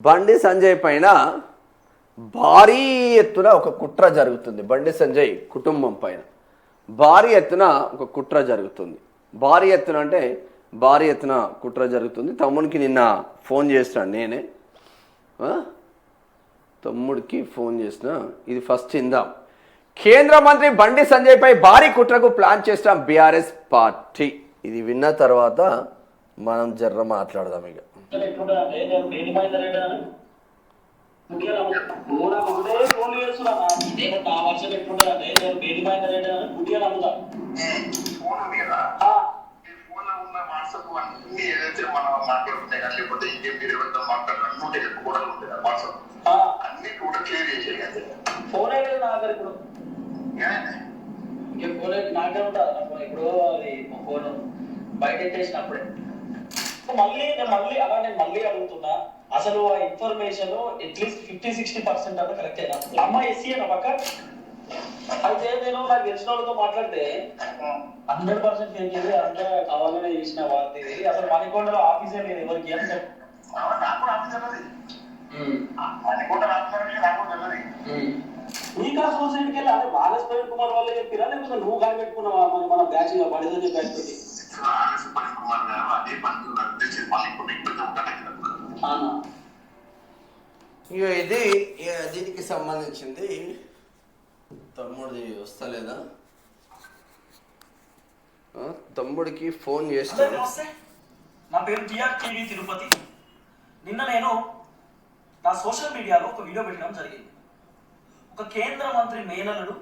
బండి సంజయ్ పైన భారీ ఎత్తున ఒక కుట్ర జరుగుతుంది. బండి సంజయ్ కుటుంబం పైన భారీ ఎత్తున ఒక కుట్ర జరుగుతుంది. భారీ ఎత్తున అంటే భారీ ఎత్తున కుట్ర జరుగుతుంది. తమ్ముడికి నిన్న ఫోన్ చేసినాను నేనే, తమ్ముడికి ఫోన్ చేసిన. ఇది ఫస్ట్ ఇందాం. కేంద్ర మంత్రి బండి సంజయ్ పై భారీ కుట్రకు ప్లాన్ చేసిన బీఆర్ఎస్ పార్టీ. ఇది విన్న తర్వాత మనం జర్ర మాట్లాడదాం. ఇక ఫోన్ అయితే నాకు ఇప్పుడు ఫోన్ అయితే నాకే ఉంటుంది. ఇప్పుడు అది ఫోన్ బయట ఎత్తేసినప్పుడే మళ్ళీ అడుగుతున్నా, అసలు ఆ ఇన్ఫర్మేషన్ అట్లీస్ట్ 50-60% అన్న కరెక్ట్ అయినా. అమ్మ ఎస్సీ అన్న పక్క అయితే నేను నాకు తెలిసిన వాళ్ళతో మాట్లాడితే 100% ఫేక్ ఇది, అంటే కావాలనే చేసిన వార్త ఇది. అసలు మణికొండలో ఆఫీసే లేదు ఎవరికి అంటే నీకా సొసైటీకి వెళ్ళి అదే బాలస్ ప్రవీణ్ కుమార్ వాళ్ళే చెప్పిరా, లేకపోతే నువ్వు కానీ పెట్టుకున్నావా? మన బ్యాచ్ పడిదని బ్యాచ్ తోటి ఇక ఇది దీనికి సంబంధించింది. తమ్ముడిది వస్తలేదా? తమ్ముడికి ఫోన్ చేస్తాను. నా పేరు టీవీ తిరుపతి. నిన్న నేను నా సోషల్ మీడియాలో ఒక వీడియో పెట్టడం జరిగింది. ఒక కేంద్ర మంత్రి మేనలుడు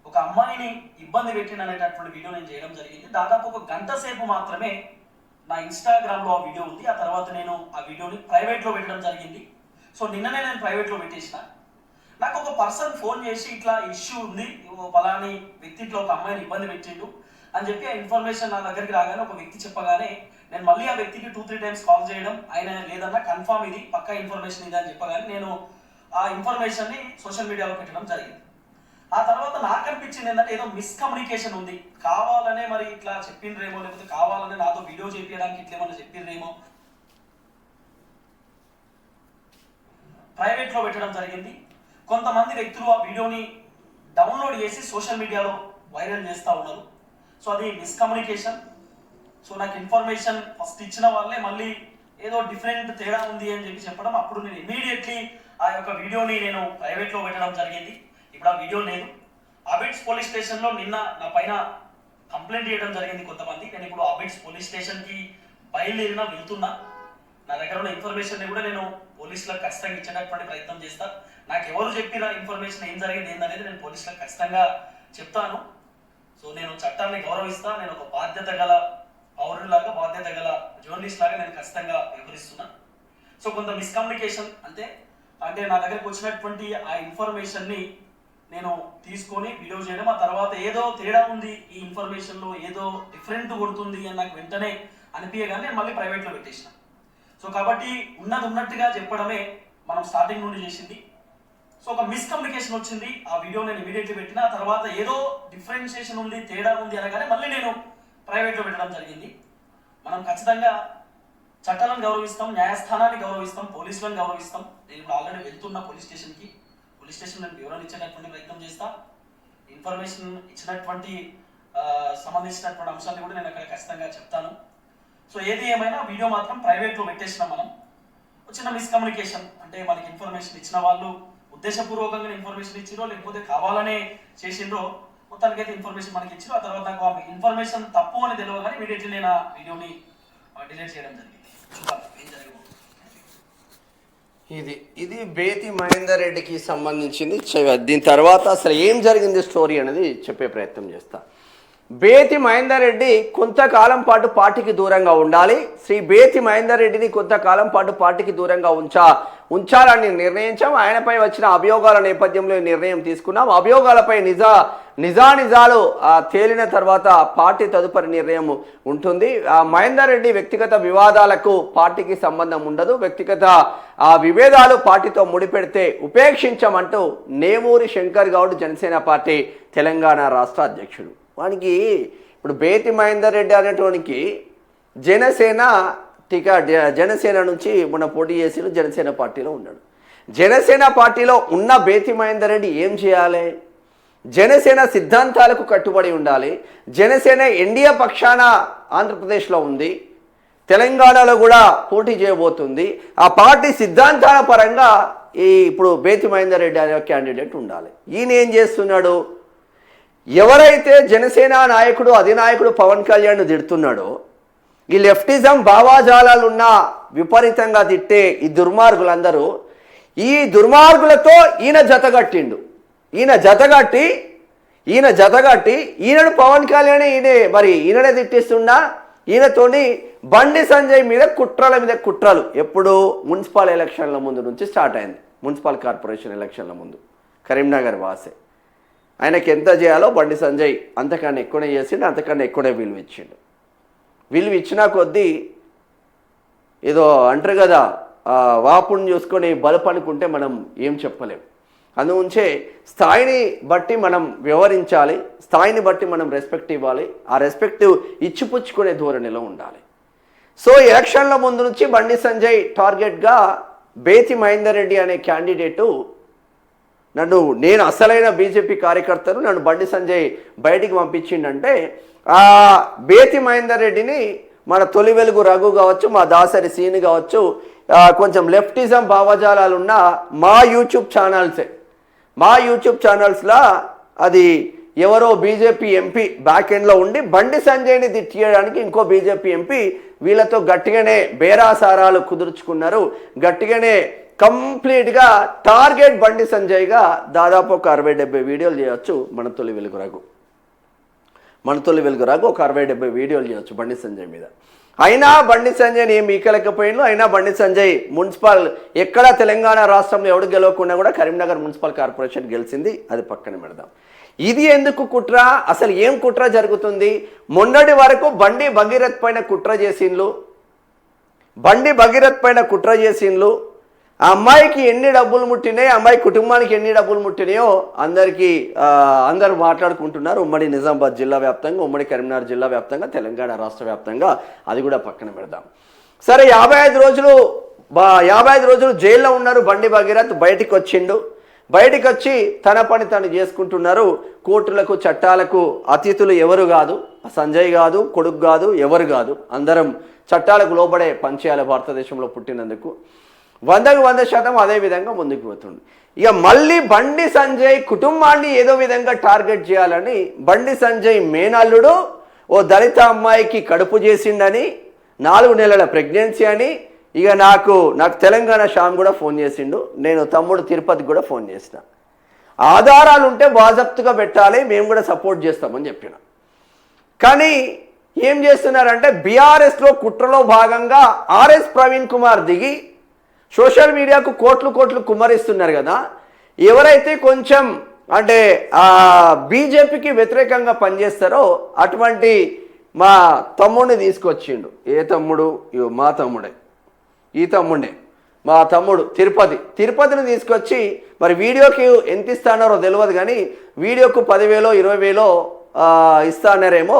ఒక అమ్మాయిని ఇబ్బంది పెట్టిననేటటువంటి వీడియో నేను చేయడం జరిగింది. దాదాపు ఒక గంట సేపు మాత్రమే నా ఇన్స్టాగ్రామ్లో ఆ వీడియో ఉంది. ఆ తర్వాత నేను ఆ వీడియోని ప్రైవేట్లో పెట్టడం జరిగింది. సో నిన్ననే నేను ప్రైవేట్లో పెట్టేసిన. నాకు ఒక పర్సన్ ఫోన్ చేసి ఇట్లా ఇష్యూ ఉంది, పలాని వ్యక్తి ఇట్లా ఒక అమ్మాయిని ఇబ్బంది పెట్టిండు అని చెప్పి ఆ ఇన్ఫర్మేషన్ నా దగ్గరికి రాగానే ఒక వ్యక్తి చెప్పగానే నేను మళ్ళీ ఆ వ్యక్తికి 2-3 టైమ్స్ కాల్ చేయడం, ఆయన లేదన్నా కన్ఫామ్ ఇది పక్కా ఇన్ఫర్మేషన్ ఇది అని చెప్పగానే నేను ఆ ఇన్ఫర్మేషన్ని సోషల్ మీడియాలో పెట్టడం జరిగింది. ఆ తర్వాత నాకు అనిపించింది ఏంటంటే ఏదో మిస్కమ్యూనికేషన్ ఉంది, కావాలనే మరి ఇట్లా చెప్పిండ్రేమో, లేకపోతే కావాలనే నాతో వీడియో చేపించడానికి ఇట్లేమన్నా చెప్పిండ్రేమో. ప్రైవేట్లో పెట్టడం జరిగింది. కొంతమంది వ్యక్తులు ఆ వీడియోని డౌన్లోడ్ చేసి సోషల్ మీడియాలో వైరల్ చేస్తూ ఉన్నారు. సో అది మిస్కమ్యూనికేషన్. సో నాకు ఇన్ఫర్మేషన్ ఫస్ట్ ఇచ్చిన వాళ్ళే మళ్ళీ ఏదో డిఫరెంట్ తేడా ఉంది అని చెప్పి చెప్పడం, అప్పుడు నేను ఇమీడియట్లీ ఆ యొక్క వీడియోని నేను ప్రైవేట్లో పెట్టడం జరిగింది. ఇప్పుడు ఆ వీడియో లేదు. అబిడ్స్ పోలీస్ స్టేషన్లో నిన్న నా పైన కంప్లైంట్ చేయడం జరిగింది కొంతమంది. నేను ఇప్పుడు అబిడ్స్ పోలీస్ స్టేషన్కి వెళ్తున్నా. నా దగ్గర ఉన్న ఇన్ఫర్మేషన్ని కూడా నేను పోలీసులకు ఖచ్చితంగా ఇచ్చేటటువంటి ప్రయత్నం చేస్తా. నాకు ఎవరు చెప్పిన ఇన్ఫర్మేషన్ ఏం జరిగింది ఏందనేది నేను పోలీసులకు ఖచ్చితంగా చెప్తాను. సో నేను చట్టాన్ని గౌరవిస్తా. నేను ఒక బాధ్యత గల పౌరులాగా, బాధ్యత గల జర్నలిస్ట్ లాగా నేను ఖచ్చితంగా వ్యవహరిస్తున్నా. సో కొంత మిస్కమ్యూనికేషన్ అంటే నా దగ్గరకు వచ్చినటువంటి ఆ ఇన్ఫర్మేషన్ని నేను తీసుకొని వీడియో చేయడం, ఆ తర్వాత ఏదో తేడా ఉంది ఈ ఇన్ఫర్మేషన్లో, ఏదో డిఫరెంట్ కొడుతుంది అని నాకు వెంటనే అనిపించగానే నేను మళ్ళీ ప్రైవేట్లో పెట్టేసిన. సో కాబట్టి ఉన్నది ఉన్నట్టుగా చెప్పడమే మనం స్టార్టింగ్ నుండి చేసింది. సో ఒక మిస్కమ్యూనికేషన్ వచ్చింది. ఆ వీడియో నేను ఇమీడియట్లీ పెట్టిన. ఆ తర్వాత ఏదో డిఫరెన్షియేషన్ ఉంది, తేడా ఉంది అనగానే మళ్ళీ నేను ప్రైవేట్లో పెట్టడం జరిగింది. మనం ఖచ్చితంగా చట్టాలను గౌరవిస్తాం, న్యాయస్థానాన్ని గౌరవిస్తాం, పోలీసులను గౌరవిస్తాం. నేను ఇప్పుడు ఆల్రెడీ వెళ్తున్నా పోలీస్ స్టేషన్కి. పోలీస్ స్టేషన్ నేను వివరణ ఇచ్చేటటువంటి ప్రయత్నం చేస్తా. ఇన్ఫర్మేషన్ ఇచ్చినటువంటి సంబంధించినటువంటి అంశాన్ని కూడా నేను అక్కడ ఖచ్చితంగా చెప్తాను. సో ఏది ఏమైనా వీడియో మాత్రం ప్రైవేట్లో పెట్టేసినాం. మనం చిన్న మిస్కమ్యూనికేషన్ అంటే మనకి ఇన్ఫర్మేషన్ ఇచ్చిన వాళ్ళు ఉద్దేశపూర్వకంగా ఇన్ఫర్మేషన్ ఇచ్చిరో లేకపోతే కావాలనే చేసిండ్రో, మొత్తానికైతే ఇన్ఫర్మేషన్ మనకి ఇచ్చిరో. ఆ తర్వాత నాకు ఆ ఇన్ఫర్మేషన్ తప్పు అని తెలియగానే ఇమీడియట్లీ నేను ఆ వీడియోని డిలీట్ చేయడం జరిగింది. చూడాలి ఏం జరిగింది. ఇది బేతి మహేందర్ రెడ్డికి సంబంధించింది. దీని తర్వాత అసలు ఏం జరిగింది స్టోరీ అనేది చెప్పే ప్రయత్నం చేస్తా. బేతి మహేందర్ రెడ్డి కొంతకాలం పాటు పార్టీకి దూరంగా ఉండాలి. శ్రీ బేతి మహేందర్ రెడ్డిని కొంతకాలం పాటు పార్టీకి దూరంగా ఉంచాలని నిర్ణయించాం. ఆయనపై వచ్చిన అభియోగాల నేపథ్యంలో నిర్ణయం తీసుకున్నాం. అభియోగాలపై నిజాలు తేలిన తర్వాత పార్టీ తదుపరి నిర్ణయం ఉంటుంది. మహేందర్ రెడ్డి వ్యక్తిగత వివాదాలకు పార్టీకి సంబంధం ఉండదు. వ్యక్తిగత విభేదాలు పార్టీతో ముడిపెడితే ఉపేక్షించమంటూ నేమూరి శంకర్ గౌడ్ జనసేన పార్టీ తెలంగాణ రాష్ట్ర అధ్యక్షుడు. వానికి ఇప్పుడు బేతి మహేందర్ రెడ్డి అనేటోనికి జనసేన టికెట్ జనసేన నుంచి మొన్న పోటీ చేసి జనసేన పార్టీలో ఉన్నాడు. జనసేన పార్టీలో ఉన్న బేతి మహేందర్ రెడ్డి ఏం చేయాలి? జనసేన సిద్ధాంతాలకు కట్టుబడి ఉండాలి. జనసేన ఎన్డీఏ పక్షాన ఆంధ్రప్రదేశ్లో ఉంది, తెలంగాణలో కూడా పోటీ చేయబోతుంది. ఆ పార్టీ సిద్ధాంతాల పరంగా ఇప్పుడు బేతి మహేందర్ రెడ్డి అనే క్యాండిడేట్ ఉండాలి. ఈయన ఏం చేస్తున్నాడు? ఎవరైతే జనసేన నాయకుడు అధినాయకుడు పవన్ కళ్యాణ్ తిడుతున్నాడో, ఈ లెఫ్టిజం భావాజాలాలున్న విపరీతంగా తిట్టే ఈ దుర్మార్గులందరూ ఈ దుర్మార్గులతో ఈయన జతగట్టిండు. ఈయన జతగట్టి ఈయనను పవన్ కళ్యాణ్ ఈయననే తిట్టిస్తున్నా. ఈయనతోని బండి సంజయ్ మీద కుట్రలు ఎప్పుడు మున్సిపల్ ఎలక్షన్ల ముందు నుంచి స్టార్ట్ అయింది. మున్సిపల్ కార్పొరేషన్ ఎలక్షన్ల ముందు కరీంనగర్ వాసే ఆయనకి ఎంత చేయాలో బండి సంజయ్ అంతకన్నా ఎక్కువనే చేసిండు, అంతకన్నా ఎక్కువనే విలువ ఇచ్చిండు. విలువ ఇచ్చినా కొద్దీ ఏదో అంటారు కదా, వాపుని చూసుకొని బలుపు అనుకుంటే మనం ఏం చెప్పలేం. అందుగుంచే స్థాయిని బట్టి మనం వ్యవహరించాలి, స్థాయిని బట్టి మనం రెస్పెక్ట్ ఇవ్వాలి. ఆ రెస్పెక్ట్ ఇచ్చిపుచ్చుకునే ధోరణిలో ఉండాలి. సో ఎలక్షన్ల ముందు నుంచి బండి సంజయ్ టార్గెట్గా బేతి మహేందర్ రెడ్డి అనే క్యాండిడేటు నేను అసలైన బీజేపీ కార్యకర్తను నన్ను బండి సంజయ్ బయటికి పంపించిండంటే ఆ బేతి మహేందర్ రెడ్డిని మన తొలి వెలుగు రఘు కావచ్చు, మా దాసరి సీని కావచ్చు, కొంచెం లెఫ్టిజం భావజాలాలు ఉన్న మా యూట్యూబ్ ఛానల్స్లో అది ఎవరో బీజేపీ ఎంపీ బ్యాక్ ఎండ్లో ఉండి బండి సంజయ్ని తిట్టేయడానికి ఇంకో బీజేపీ ఎంపీ వీళ్ళతో గట్టిగానే బేరాసారాలు కుదుర్చుకున్నారు. గట్టిగానే కంప్లీట్గా టార్గెట్ బండి సంజయ్గా దాదాపు ఒక 60-70 వీడియోలు చేయొచ్చు. మన తొలి వెలుగు రఘు ఒక 60-70 వీడియోలు చేయొచ్చు బండి సంజయ్ మీద. అయినా బండి సంజయ్ని ఏం మీకలేకపోయిండు. అయినా బండి సంజయ్ మున్సిపల్ ఎక్కడ తెలంగాణ రాష్ట్రంలో ఎవడు గెలవకుండా కూడా కరీంనగర్ మున్సిపల్ కార్పొరేషన్ గెలిచింది. అది పక్కన పెడదాం. ఇది ఎందుకు కుట్ర? అసలు ఏం కుట్ర జరుగుతుంది? మొన్నటి వరకు బండి భగీరథ్ పైన కుట్ర చేసిండ్లు. ఆ అమ్మాయికి ఎన్ని డబ్బులు ముట్టినాయి, అమ్మాయి కుటుంబానికి ఎన్ని డబ్బులు ముట్టినాయో అందరూ మాట్లాడుకుంటున్నారు. ఉమ్మడి నిజామాబాద్ జిల్లా వ్యాప్తంగా, ఉమ్మడి కరీంనగర్ జిల్లా వ్యాప్తంగా, తెలంగాణ రాష్ట్ర వ్యాప్తంగా. అది కూడా పక్కన పెడదాం. సరే 55 రోజులు జైల్లో ఉన్నారు బండి భగీరథ్. బయటికి వచ్చి తన పని తను చేసుకుంటున్నారు. కోర్టులకు చట్టాలకు అతిథులు ఎవరు కాదు, సంజయ్ కాదు, కొడుకు కాదు, ఎవరు కాదు. అందరం చట్టాలకు లోబడే పనిచేయాలి భారతదేశంలో పుట్టినందుకు. 100% అదే విధంగా ముందుకు పోతుంది. ఇక మళ్ళీ బండి సంజయ్ కుటుంబాన్ని ఏదో విధంగా టార్గెట్ చేయాలని బండి సంజయ్ మేనల్లుడు ఓ దళిత అమ్మాయికి కడుపు చేసిండని, 4 నెలల ప్రెగ్నెన్సీ అని. ఇక నాకు తెలంగాణ శ్యామ్ కూడా ఫోన్ చేసిండు. నేను తమ్ముడు తిరుపతికి కూడా ఫోన్ చేసిన. ఆధారాలు ఉంటే బాజప్తుగా పెట్టాలి, మేము కూడా సపోర్ట్ చేస్తామని చెప్పిన. కానీ ఏం చేస్తున్నారంటే బీఆర్ఎస్లో కుట్రలో భాగంగా ఆర్ఎస్ ప్రవీణ్ కుమార్ దిగి సోషల్ మీడియాకు కోట్లు కుమ్మరిస్తున్నారు కదా. ఎవరైతే కొంచెం అంటే బీజేపీకి వ్యతిరేకంగా పనిచేస్తారో అటువంటి మా తమ్ముడిని తీసుకొచ్చిండు. ఏ తమ్ముడు? మా తమ్ముడే, ఈ తమ్ముడే, మా తమ్ముడు తిరుపతిని తీసుకొచ్చి మరి వీడియోకి ఎంత ఇస్తానారో తెలియదు కానీ వీడియోకు 10,000 20,000 ఇస్తానారేమో.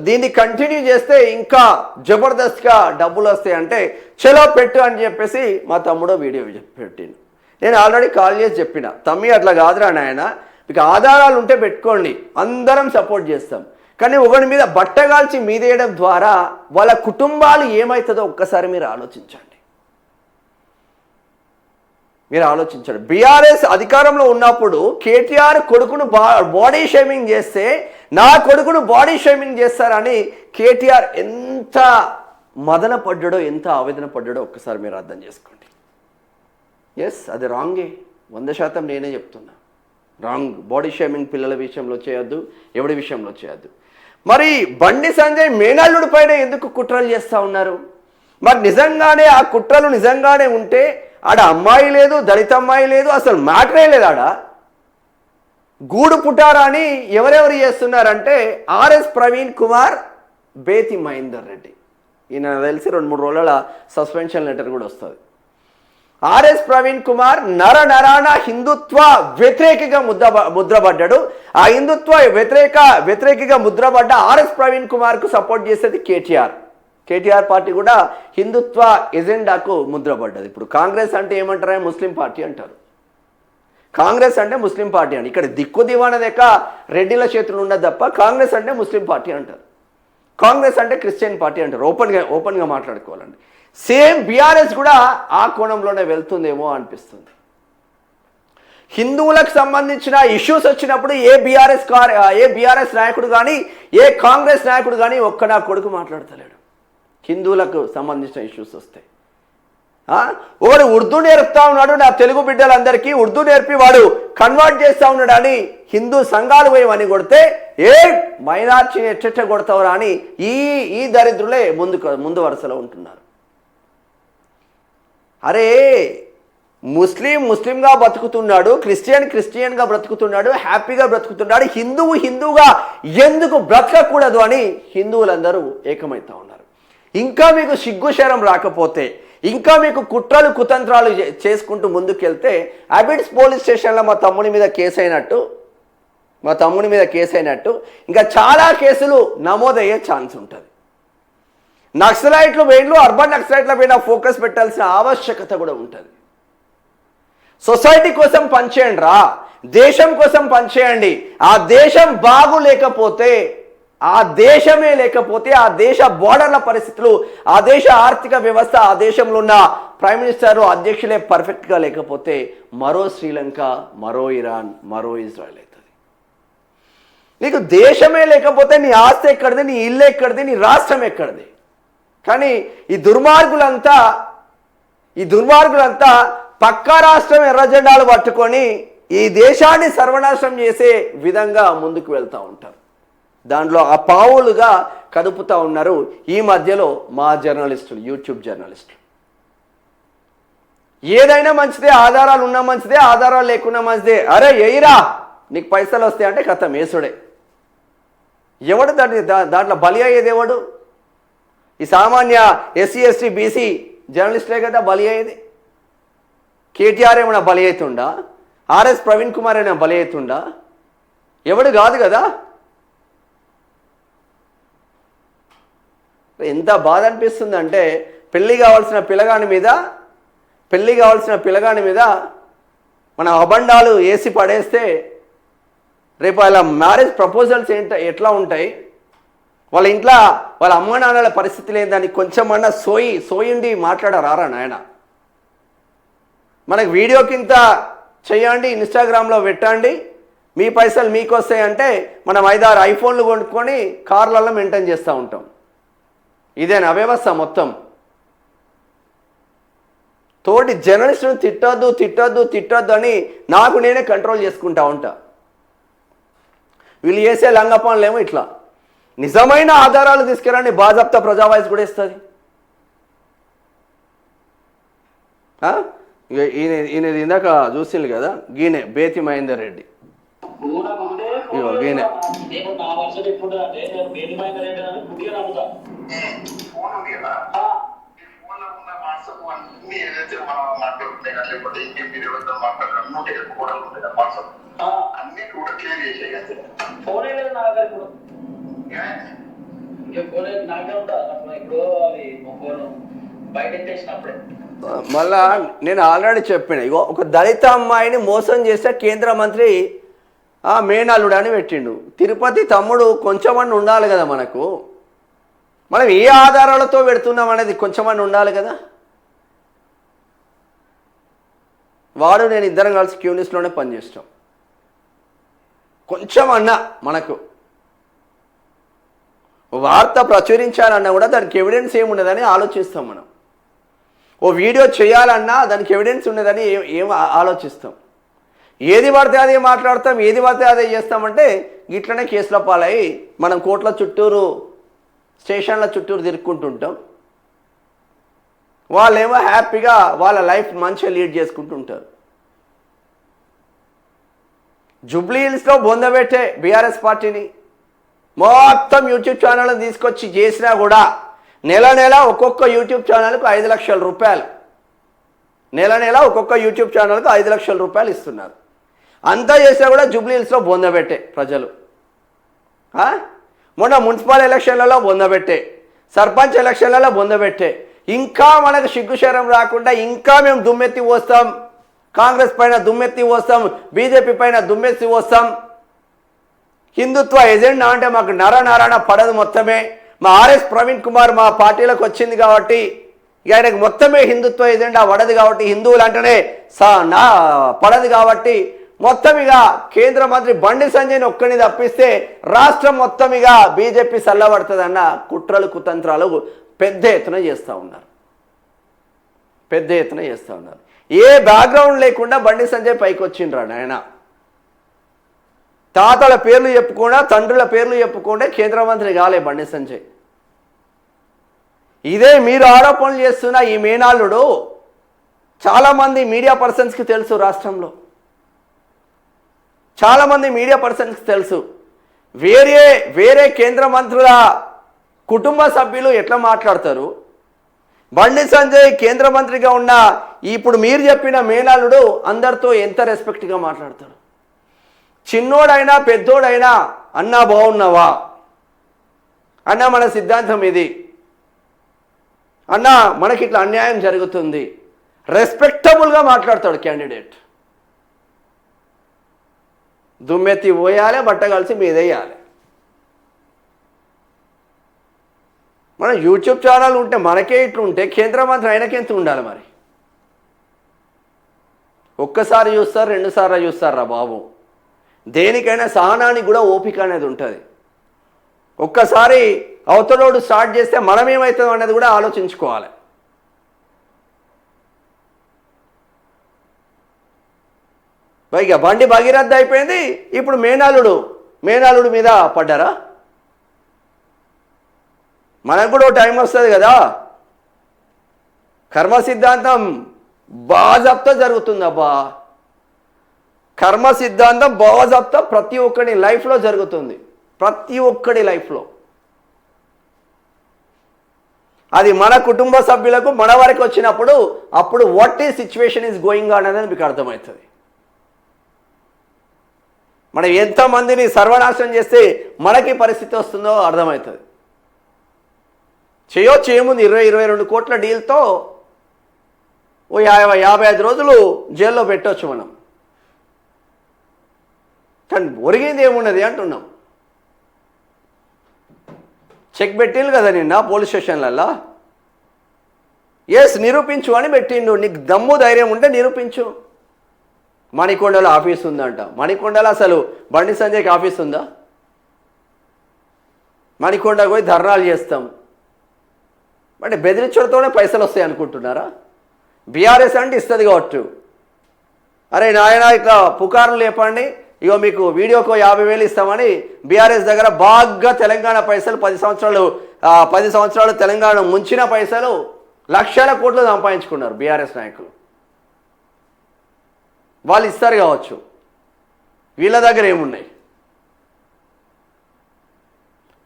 దీన్ని కంటిన్యూ చేస్తే ఇంకా జబర్దస్త్గా డబ్బులు వస్తాయి అంటే చలో పెట్టు అని చెప్పేసి మా తమ్ముడు వీడియో పెట్టిండు. నేను ఆల్రెడీ కాల్ చేసి చెప్పిన, తమ్మి అట్లా కాదురా నాయన, మీకు ఆధారాలు ఉంటే పెట్టుకోండి, అందరం సపోర్ట్ చేస్తాం. కానీ ఒకరి మీద బట్టగాల్చి మీదేయడం ద్వారా వాళ్ళ కుటుంబాలు ఏమవుతుందో ఒక్కసారి మీరు ఆలోచించండి. బీఆర్ఎస్ అధికారంలో ఉన్నప్పుడు కేటీఆర్ కొడుకును బాడీ షేమింగ్ చేస్తే నా కొడుకును బాడీ షేమింగ్ చేస్తారని కేటీఆర్ ఎంత మదన పడ్డాడో, ఎంత ఆవేదన పడ్డాడో ఒక్కసారి మీరు అర్థం చేసుకోండి. ఎస్, అది రాంగే, 100% నేనే చెప్తున్నా. రాంగ్. బాడీ షేమింగ్ పిల్లల విషయంలో చేయొద్దు, ఎవడి విషయంలో చేయొద్దు. మరి బండి సంజయ్ మేనల్లుడి పైన ఎందుకు కుట్రలు చేస్తూ ఉన్నారు? మరి నిజంగానే ఆ కుట్రలు నిజంగానే ఉంటే ఆడ అమ్మాయి లేదు, దళిత అమ్మాయి లేదు, అసలు మ్యాటరే లేదు. ఆడ గూడు పుటారా అని ఎవరెవరు చేస్తున్నారంటే ఆర్ఎస్ ప్రవీణ్ కుమార్, బేతి మహేందర్ రెడ్డి. ఈయన తెలిసి 2-3 రోజుల సస్పెన్షన్ లెటర్ కూడా వస్తుంది. ఆర్ఎస్ ప్రవీణ్ కుమార్ నరాన హిందుత్వ వ్యతిరేకిగా ముద్రపడ్డాడు. ఆ హిందుత్వ వ్యతిరేకిగా ముద్రపడ్డ ఆర్ఎస్ ప్రవీణ్ కుమార్కు సపోర్ట్ చేసేది కేటీఆర్. కేటీఆర్ పార్టీ కూడా హిందుత్వ ఎజెండాకు ముద్రపడ్డది. ఇప్పుడు కాంగ్రెస్ అంటే ఏమంటారా, ముస్లిం పార్టీ అంటారు. కాంగ్రెస్ అంటే ముస్లిం పార్టీ అని ఇక్కడ దిక్కు దివానదేక రెడ్డిల చేతులు ఉండదు తప్ప కాంగ్రెస్ అంటే ముస్లిం పార్టీ అంటారు, కాంగ్రెస్ అంటే క్రిస్టియన్ పార్టీ అంటారు. ఓపెన్గా మాట్లాడుకోవాలండి. సేమ్ బీఆర్ఎస్ కూడా ఆ కోణంలోనే వెళ్తుందేమో అనిపిస్తుంది. హిందువులకు సంబంధించిన ఇష్యూస్ వచ్చినప్పుడు ఏ బీఆర్ఎస్ నాయకుడు కానీ ఏ కాంగ్రెస్ నాయకుడు కానీ ఒక్క నా కొడుకు మాట్లాడతలేడు. హిందువులకు సంబంధించిన ఇష్యూస్ వస్తాయి. వాడు ఉర్దూ నేర్పుతా ఉన్నాడు, నా తెలుగు బిడ్డలందరికీ ఉర్దూ నేర్పి వాడు కన్వర్ట్ చేస్తూ ఉన్నాడు అని హిందూ సంఘాలు పోయి అని కొడితే ఏ మైనార్టీని ఎట్టెట్ట కొడతావురా అని ఈ దరిద్రులే ముందు వరుసలో ఉంటున్నారు. అరే ముస్లింగా బ్రతుకుతున్నాడు, క్రిస్టియన్గా బ్రతుకుతున్నాడు, హ్యాపీగా బ్రతుకుతున్నాడు, హిందువుగా ఎందుకు బ్రతకకూడదు అని హిందువులందరూ ఏకమవుతా ఉన్నారు. ఇంకా మీకు సిగ్గుశరం రాకపోతే, ఇంకా మీకు కుట్రలు కుతంత్రాలు చేసుకుంటూ ముందుకెళ్తే అబిడ్స్ పోలీస్ స్టేషన్లో మా తమ్ముని మీద కేసు అయినట్టు ఇంకా చాలా కేసులు నమోదయ్యే ఛాన్స్ ఉంటుంది. నక్సలైట్లు వేళ్ళు అర్బన్ నక్సలైట్ల పైన ఫోకస్ పెట్టాల్సిన ఆవశ్యకత కూడా ఉంటుంది. సొసైటీ కోసం పనిచేయండి రా, దేశం కోసం పనిచేయండి. ఆ దేశం బాగులేకపోతే, ఆ దేశమే లేకపోతే, ఆ దేశ బోర్డర్ల పరిస్థితులు, ఆ దేశ ఆర్థిక వ్యవస్థ, ఆ దేశంలో ఉన్న ప్రైమ్ మినిస్టర్ అధ్యక్షులే పర్ఫెక్ట్గా లేకపోతే మరో శ్రీలంక, మరో ఇరాన్, మరో ఇజ్రాయెల్ అవుతుంది. నీకు దేశమే లేకపోతే నీ ఆస్తి ఎక్కడిది, నీ ఇల్లు ఎక్కడిది, నీ రాష్ట్రం ఎక్కడిది? కానీ ఈ దుర్మార్గులంతా పక్క రాష్ట్రం ఎర్రజెండాలు పట్టుకొని ఈ దేశాన్ని సర్వనాశనం చేసే విధంగా ముందుకు వెళ్తూ ఉంటారు. దాంట్లో ఆ పావులుగా కదుపుతూ ఉన్నారు ఈ మధ్యలో మా జర్నలిస్టులు, యూట్యూబ్ జర్నలిస్టులు. ఏదైనా మంచిదే, ఆధారాలు ఉన్నా మంచిదే, ఆధారాలు లేకున్నా మంచిదే. అరే ఎయిరా నీకు పైసలు వస్తాయి అంటే కథ మేసుడే. ఎవడు దాంట్లో బలి అయ్యేది ఎవడు? ఈ సామాన్య ఎస్సీ ఎస్టీ బీసీ జర్నలిస్టులే కదా బలి అయ్యేది. కేటీఆర్ ఏమైనా బలి అవుతుండా? ఆర్ఎస్ ప్రవీణ్ కుమార్ అయినా బలి అవుతుండా? ఎవడు కాదు కదా. ఎంత బాధ అనిపిస్తుంది అంటే పెళ్ళి కావాల్సిన పిల్లగాని మీద మన అబండాలు వేసి పడేస్తే రేపు వాళ్ళ మ్యారేజ్ ప్రపోజల్స్ ఎట్లా ఉంటాయి, వాళ్ళ ఇంట్లో వాళ్ళ అమ్మ నాన్నల పరిస్థితి లేదని కొంచెమన్నా సోయిండి మాట్లాడరారా నాయన? మనకు వీడియో కింద చేయండి, ఇన్స్టాగ్రామ్లో పెట్టండి, మీ పైసలు మీకు వస్తాయంటే మనం 5-6 ఐఫోన్లు కొనుక్కొని కార్లలో మెయింటైన్ చేస్తూ ఉంటాం. ఇదేనా వ్యవస్థ మొత్తం? తోటి జర్నలిస్టును తిట్టొద్దు అని నాకు నేనే కంట్రోల్ చేసుకుంటా ఉంటా. వీళ్ళు చేసే లంగపనులేమో ఇట్లా. నిజమైన ఆధారాలు తీసుకురండి, బాజాప్తా ప్రజావాయిస్ కూడా ఇస్తుంది. ఈయన ఇందాక చూసింది కదా, గీనే బేతి మహేందర్ రెడ్డి. ఇగో గీనే మళ్ళా నేను ఆల్రెడీ చెప్పిన, ఇగో ఒక దళిత అమ్మాయిని మోసం చేస్తే కేంద్ర మంత్రి మేనల్లుడు అని పెట్టిండు. తిరుపతి తమ్ముడు కొంచెమన్నా ఉండాలి కదా మనకు. మనం ఏ ఆధారాలతో పెడుతున్నాం అనేది కొంచెమన్నా ఉండాలి కదా. వాడు నేను ఇద్దరం కలిసి క్యూనిస్లోనే పనిచేస్తాం. కొంచెమన్నా మనకు వార్త ప్రచురించాలన్నా కూడా దానికి ఎవిడెన్స్ ఏమున్నదని ఆలోచిస్తాం మనం. ఓ వీడియో చేయాలన్నా దానికి ఎవిడెన్స్ ఉన్నదని ఏం ఆలోచిస్తాం. ఏది పడితే అదే మాట్లాడతాం, ఏది పడితే అదే చేస్తామంటే ఇట్లనే కేసుల పాలై మనం కోట్ల చుట్టూరు, స్టేషన్ల చుట్టూరు తిరుక్కుంటుంటాం. వాళ్ళేమో హ్యాపీగా వాళ్ళ లైఫ్ మంచిగా లీడ్ చేసుకుంటుంటారు. జూబ్లీ హిల్స్లో బొందబెట్టే బీఆర్ఎస్ పార్టీని మొత్తం యూట్యూబ్ ఛానల్ని తీసుకొచ్చి చేసినా కూడా నెల ఒక్కొక్క యూట్యూబ్ ఛానల్కు 5 లక్షల రూపాయలు, నెల ఒక్కొక్క యూట్యూబ్ ఛానల్కు 5 లక్షల రూపాయలు ఇస్తున్నారు. అంతా చేసినా కూడా జూబ్లీ హిల్స్లో బొందబెట్టే ప్రజలు. మొన్న మున్సిపల్ ఎలక్షన్లలో బొందబెట్టే, సర్పంచ్ ఎలక్షన్లలో బొందబెట్టే. ఇంకా మనకు సిగ్గుశరం రాకుండా ఇంకా మేము దుమ్మెత్తి పోస్తాం, కాంగ్రెస్ పైన దుమ్మెత్తి పోస్తాం, బీజేపీ పైన దుమ్మెత్తి పోస్తాం. హిందుత్వ ఎజెండా అంటే మాకు నరనారాయణ పడదు మొత్తమే. మా ఆర్ఎస్ ప్రవీణ్ కుమార్ మా పార్టీలోకి వచ్చింది కాబట్టి ఆయనకు మొత్తమే హిందుత్వ ఎజెండా పడదు కాబట్టి, హిందువులు అంటేనే పడదు కాబట్టి మొత్తం ఇక కేంద్ర మంత్రి బండి సంజయ్ని ఒక్కడిని తప్పిస్తే రాష్ట్రం మొత్తం ఇక బీజేపీ చల్లబడుతుందన్న కుట్రలు కుతంత్రాలు పెద్ద ఎత్తున చేస్తూ ఉన్నారు. పెద్ద ఎత్తున చేస్తూ ఉన్నారు. ఏ బ్యాక్గ్రౌండ్ లేకుండా బండి సంజయ్ పైకి వచ్చిండ్రాడు. ఆయన తాతల పేర్లు చెప్పుకుండా, తండ్రుల పేర్లు చెప్పుకుంటే కేంద్ర మంత్రి కాలే బండి సంజయ్. ఇదే మీరు ఆరోపణలు చేస్తున్న ఈ మేనాళ్ళుడు చాలామంది మీడియా పర్సన్స్కి తెలుసు, రాష్ట్రంలో చాలామంది మీడియా పర్సన్స్కి తెలుసు. వేరే కేంద్ర మంత్రుల కుటుంబ సభ్యులు ఎట్లా మాట్లాడతారు, బండి సంజయ్ కేంద్ర మంత్రిగా ఉన్న ఇప్పుడు మీరు చెప్పిన మేనాళ్ళుడు అందరితో ఎంత రెస్పెక్ట్గా మాట్లాడతాడు. చిన్నోడైనా పెద్దోడైనా అన్నా బాగున్నావా, అన్నా మన సిద్ధాంతం ఇది, అన్నా మనకి ఇట్లా అన్యాయం జరుగుతుంది, రెస్పెక్టబుల్గా మాట్లాడతాడు క్యాండిడేట్. దుమ్మెత్తి పోయాలి, బట్ట కలిసి మీదేయాలి. మన యూట్యూబ్ ఛానల్ ఉంటే మనకే ఇట్లుంటే కేంద్ర మంత్రి ఆయనకెంత ఉండాలి మరి? ఒక్కసారి చూస్తారు, రెండుసార్లు చూస్తారా బాబు? దేనికైనా సహనానికి కూడా ఓపిక అనేది ఉంటుంది. ఒక్కసారి అవతలోడు స్టార్ట్ చేస్తే మనం ఏమవుతాం అనేది కూడా ఆలోచించుకోవాలి. పైగా బండి భగీరథ అయిపోయింది, ఇప్పుడు మేనాళుడు మీద పడ్డారా? మనకు కూడా టైం వస్తుంది కదా. కర్మ సిద్ధాంతం బాజాప్తా జరుగుతుందబ్బా. కర్మ సిద్ధాంతం బాజాప్తా ప్రతి ఒక్కడి లైఫ్లో జరుగుతుంది, ప్రతి ఒక్కడి లైఫ్లో. అది మన కుటుంబ సభ్యులకు మన వరకు వచ్చినప్పుడు అప్పుడు వాట్ ఈ సిచ్యువేషన్ ఈజ్ గోయింగ్ ఆన్ అనేది మీకు అర్థమవుతుంది. మనం ఎంతమందిని సర్వనాశనం చేస్తే మనకి పరిస్థితి వస్తుందో అర్థమవుతుంది. చేయొచ్చు, ఏముంది, 20-22 కోట్ల డీల్తో ఓ 55 రోజులు జైల్లో పెట్టవచ్చు మనం. కానీ ఒరిగింది ఏమున్నది అంటున్నాం. చెక్ పెట్టిండు కదా నిన్న పోలీస్ స్టేషన్లల్లో. నిరూపించు అని పెట్టిండు. నీకు దమ్ము ధైర్యం ఉంటే నిరూపించు. మణికొండలో ఆఫీస్ ఉందంట. మణికొండలో అసలు బండి సంజయ్కి ఆఫీస్ ఉందా? మణికొండకు పోయి ధర్నాలు చేస్తాం అంటే బెదిరించడంతోనే పైసలు వస్తాయి అనుకుంటున్నారా? బీఆర్ఎస్ అంటే ఇస్తుంది కావచ్చు. అరే నాయన ఇట్లా పుకార్లు లేపండి, ఇగో మీకు వీడియోకు 50,000 ఇస్తామని బీఆర్ఎస్ దగ్గర బాగా తెలంగాణ పైసలు 10 సంవత్సరాలు తెలంగాణ ముంచిన పైసలు లక్షల కోట్లు సంపాదించుకున్నారు బీఆర్ఎస్ నాయకులు. వాళ్ళు ఇస్తారు కావచ్చు, వీళ్ళ దగ్గర ఏమున్నాయి?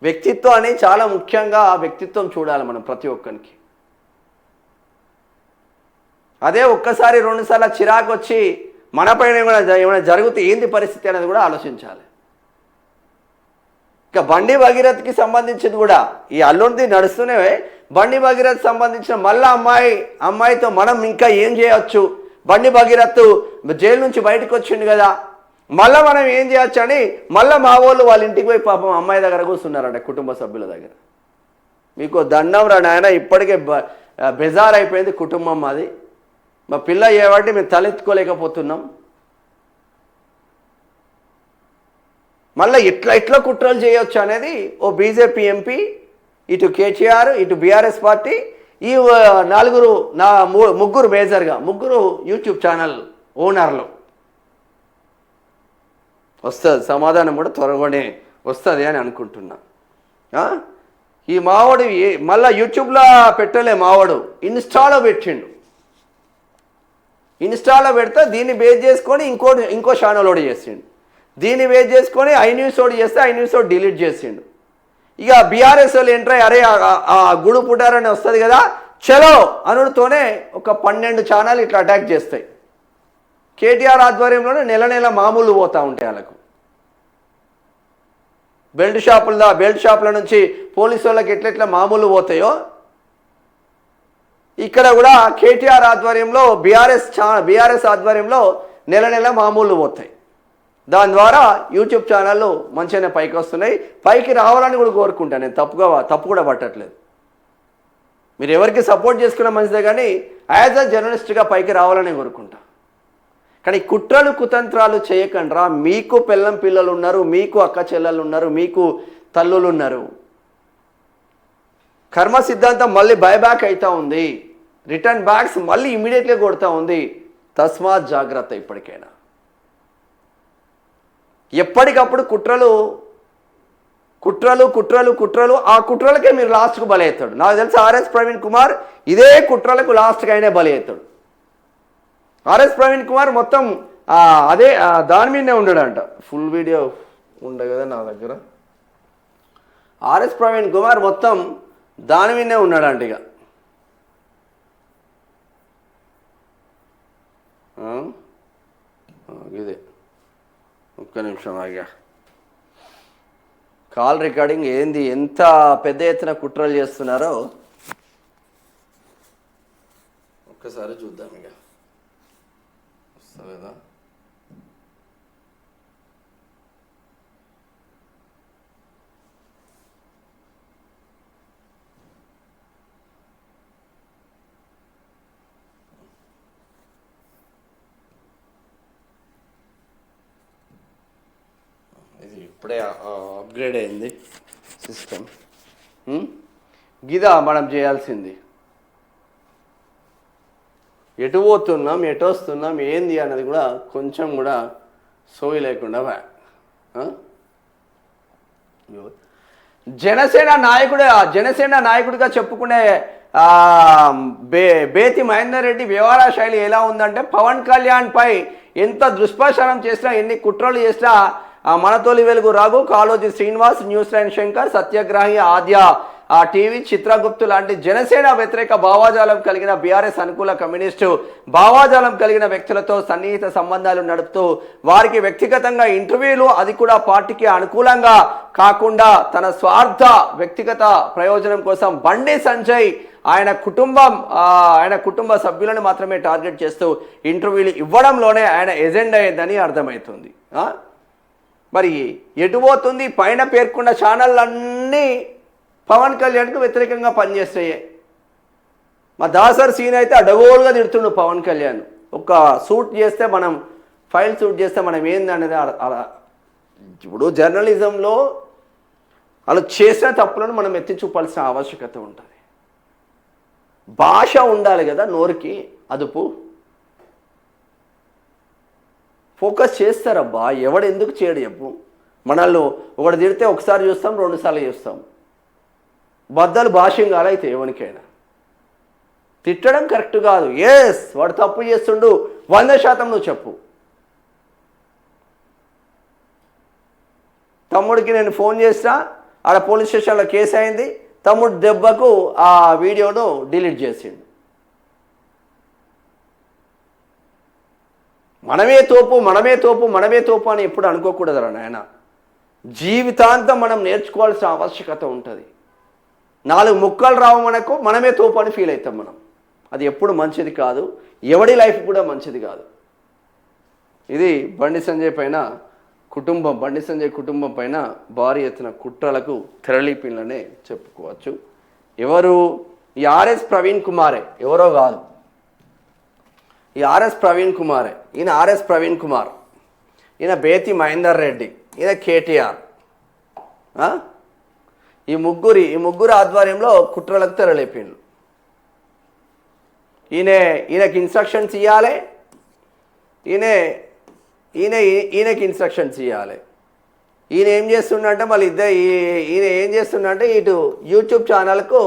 వ్యక్తిత్వం అనేది చాలా ముఖ్యంగా ఆ వ్యక్తిత్వం చూడాలి మనం ప్రతి ఒక్కరికి. అదే ఒక్కసారి 2 సార్లు చిరాకు వచ్చి మన పైన ఏమైనా జరిగితే ఏంది పరిస్థితి అనేది కూడా ఆలోచించాలి. ఇక బండి భగీరథకి సంబంధించింది కూడా ఈ అల్లుడిది నడుస్తూనే బండి భగీరథ్ సంబంధించిన మళ్ళీ అమ్మాయితో మనం ఇంకా ఏం చేయవచ్చు, బండి భగీరథ్ జైలు నుంచి బయటకు వచ్చిండు కదా, మళ్ళీ మనం ఏం చేయొచ్చు అని మళ్ళీ మా వాళ్ళు వాళ్ళ ఇంటికి పోయి పాపం అమ్మాయి దగ్గర కూర్చున్నారంట, కుటుంబ సభ్యుల దగ్గర. మీకు దండం రా నాయన, ఇప్పటికే బెజార్ అయిపోయింది కుటుంబం మాది, మా పిల్ల ఏవాటి మేము తలెత్తుకోలేకపోతున్నాం. మళ్ళీ ఇట్లా కుట్రలు చేయొచ్చు అనేది ఓ బీజేపీ ఎంపీ, ఇటు కేటీఆర్, ఇటు బీఆర్ఎస్ పార్టీ, ఈ ముగ్గురు మేజర్గా ముగ్గురు యూట్యూబ్ ఛానల్ ఓనర్లు. వస్తుంది సమాధానం కూడా త్వరగానే వస్తుంది అని అనుకుంటున్నా. ఈ మావాడు మళ్ళీ యూట్యూబ్లో పెట్టలే, మావాడు ఇన్స్టాలో పెట్టిండు. ఇన్స్టాలో పెడితే దీన్ని బేస్ చేసుకొని ఇంకో ఛానల్ ఒకటి చేసిండు. దీన్ని బేస్ చేసుకొని iNews ఒకటి చేస్తే iNews ఒకటి డిలీట్ చేసిండు. ఇక బీఆర్ఎస్ వాళ్ళు ఎంటర్ అరే ఆ గుడు పుట్టారని వస్తుంది కదా, చలో అనుడితోనే ఒక 12 ఛానల్ ఇట్లా అటాక్ చేస్తాయి. కేటీఆర్ ఆధ్వర్యంలోనే నెల మామూలు పోతూ ఉంటాయి వాళ్ళకు. బెల్ట్ షాపుల నుంచి పోలీసు వాళ్ళకి ఎట్లెట్లా మామూలు పోతాయో ఇక్కడ కూడా కేటీఆర్ ఆధ్వర్యంలో బీఆర్ఎస్ ఆధ్వర్యంలో నెల మామూలు పోతాయి. దాని ద్వారా యూట్యూబ్ ఛానళ్ళు మంచిగానే పైకి వస్తున్నాయి. పైకి రావాలని కూడా కోరుకుంటాను నేను, తప్పు కూడా పట్టట్లేదు. మీరు ఎవరికి సపోర్ట్ చేసుకున్న మంచిదే, కానీ యాజ్ అ జర్నలిస్ట్గా పైకి రావాలని కోరుకుంటా. కానీ కుట్రలు కుతంత్రాలు చేయకండ్రా. మీకు పిల్లం పిల్లలు ఉన్నారు, మీకు అక్క చెల్లెలు ఉన్నారు, మీకు తల్లులు ఉన్నారు. కర్మ సిద్ధాంతం మళ్ళీ బైబ్యాక్ అవుతూ ఉంది, రిటర్న్ బ్యాక్స్ మళ్ళీ ఇమీడియట్గా కొడుతూ ఉంది. తస్మాత్ జాగ్రత్త. ఇప్పటికైనా ఎప్పటికప్పుడు కుట్రలు ఆ కుట్రలకే మీరు లాస్ట్కు బలి అవుతాడు. నాకు తెలిసి ఆర్ఎస్ ప్రవీణ్ కుమార్ ఇదే కుట్రలకు లాస్ట్గా అయినా బలి అవుతాడు. ఆర్ఎస్ ప్రవీణ్ కుమార్ మొత్తం అదే దాని మీదనే ఉండడంట. ఫుల్ వీడియో ఉండే కదా నా దగ్గర. ఆర్ఎస్ ప్రవీణ్ కుమార్ మొత్తం దాని మీదనే ఉన్నాడంట. ఇక ఇదే ఒక్క నిమిషం ఆగా. కాల్ రికార్డింగ్ ఏంది, ఎంత పెద్ద ఎత్తున కుట్రలు చేస్తున్నారో ఒక్కసారి చూద్దాం. ఇక వస్తలేదా? ఇది ఇప్పుడే అప్గ్రేడ్ అయింది సిస్టమ్. గిదా మనం చేయాల్సింది. ఎటు పోతున్నాం, ఎటు వస్తున్నాం, ఏంది అన్నది కూడా కొంచెం కూడా సోయి లేకుండా జనసేన నాయకుడిగా చెప్పుకునే బేతి మహేందర్ రెడ్డి వ్యవహార శైలి ఎలా ఉందంటే, పవన్ కళ్యాణ్ పై ఎంత దుష్ప్రచారం చేసినా, ఎన్ని కుట్రలు చేసినా మనతోలి వెలుగు రాఘు, కాళోజీ శ్రీనివాస్, న్యూస్ లైన్ శంకర్, సత్యగ్రాహి, ఆద్య టీవీ, చిత్రగుప్తు లాంటి జనసేన వ్యతిరేక భావాజాలం కలిగిన బీఆర్ఎస్ అనుకూల కమ్యూనిస్టు భావాజాలం కలిగిన వ్యక్తులతో సన్నిహిత సంబంధాలు నడుపుతూ వారికి వ్యక్తిగతంగా ఇంటర్వ్యూలు, అది కూడా పార్టీకి అనుకూలంగా కాకుండా తన స్వార్థ వ్యక్తిగత ప్రయోజనం కోసం బండి సంజయ్ ఆయన కుటుంబ సభ్యులను మాత్రమే టార్గెట్ చేస్తూ ఇంటర్వ్యూలు ఇవ్వడంలోనే ఆయన ఎజెండా అయిందని అర్థమవుతుంది. మరి ఎటుపోతుంది? పైన పేర్కొన్న ఛానళ్ళన్నీ పవన్ కళ్యాణ్కు వ్యతిరేకంగా పనిచేస్తాయి. మా దాసర్ సీన్ అయితే అడగోలుగా తిడుతుండు పవన్ కళ్యాణ్. ఒక షూట్ చేస్తే మనం ఫైల్ షూట్ చేస్తే మనం ఏందనేది ఇప్పుడు జర్నలిజంలో వాళ్ళు చేసిన తప్పులను మనం ఎత్తి చూపాల్సిన ఆవశ్యకత ఉంటుంది. భాష ఉండాలి కదా, నోరుకి అదుపు. ఫోకస్ చేస్తారబ్బా, ఎవడు ఎందుకు చేయడు చెప్పు. మనల్ని ఒకటి తిడితే ఒకసారి చూస్తాం, 2 సార్లు చూస్తాం. బద్దలు భాష్యంగాలు అయితే ఎవరికైనా తిట్టడం కరెక్ట్ కాదు. ఎస్, వాడు తప్పు చేస్తుండు, 100% నువ్వు చెప్పు. తమ్ముడికి నేను ఫోన్ చేసినా, ఆడ పోలీస్ స్టేషన్లో కేసు అయింది, తమ్ముడు దెబ్బకు ఆ వీడియోను డిలీట్ చేసిండు. మనమే తోపు అని ఎప్పుడు అనుకోకూడదురా నాయన. జీవితాంతం మనం నేర్చుకోవాల్సిన ఆవశ్యకత ఉంటుంది. 4 ముక్కలు రావు మనకు, మనమే తోపు అని ఫీల్ అవుతాం మనం. అది ఎప్పుడు మంచిది కాదు, ఎవడి లైఫ్ కూడా మంచిది కాదు. ఇది బండి సంజయ్ కుటుంబం పైన భారీ ఎత్తున కుట్రలకు తెరలిపిల్లనే చెప్పుకోవచ్చు. ఎవరు? ఈ ఆర్ఎస్ ప్రవీణ్ కుమారే, ఎవరో కాదు. ఈ ఆర్ఎస్ ప్రవీణ్ కుమారే. ఈయన ఆర్ఎస్ ప్రవీణ్ కుమార్, ఈయన బేతి మహేందర్ రెడ్డి, ఈయన కేటీఆర్. ఈ ముగ్గురు ఆధ్వర్యంలో కుట్రలకు తెరలేపిండు. ఈయనకి ఇన్స్ట్రక్షన్స్ ఇవ్వాలి, ఈయనకి ఇన్స్ట్రక్షన్స్ ఇవ్వాలి. ఈయన ఏం చేస్తుండంటే మళ్ళీ ఈయన ఏం చేస్తుండంటే ఇటు యూట్యూబ్ ఛానల్కు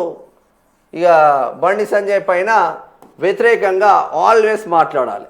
ఇక బండి సంజయ్ పైన వ్యతిరేకంగా ఆల్వేస్ మాట్లాడాలి.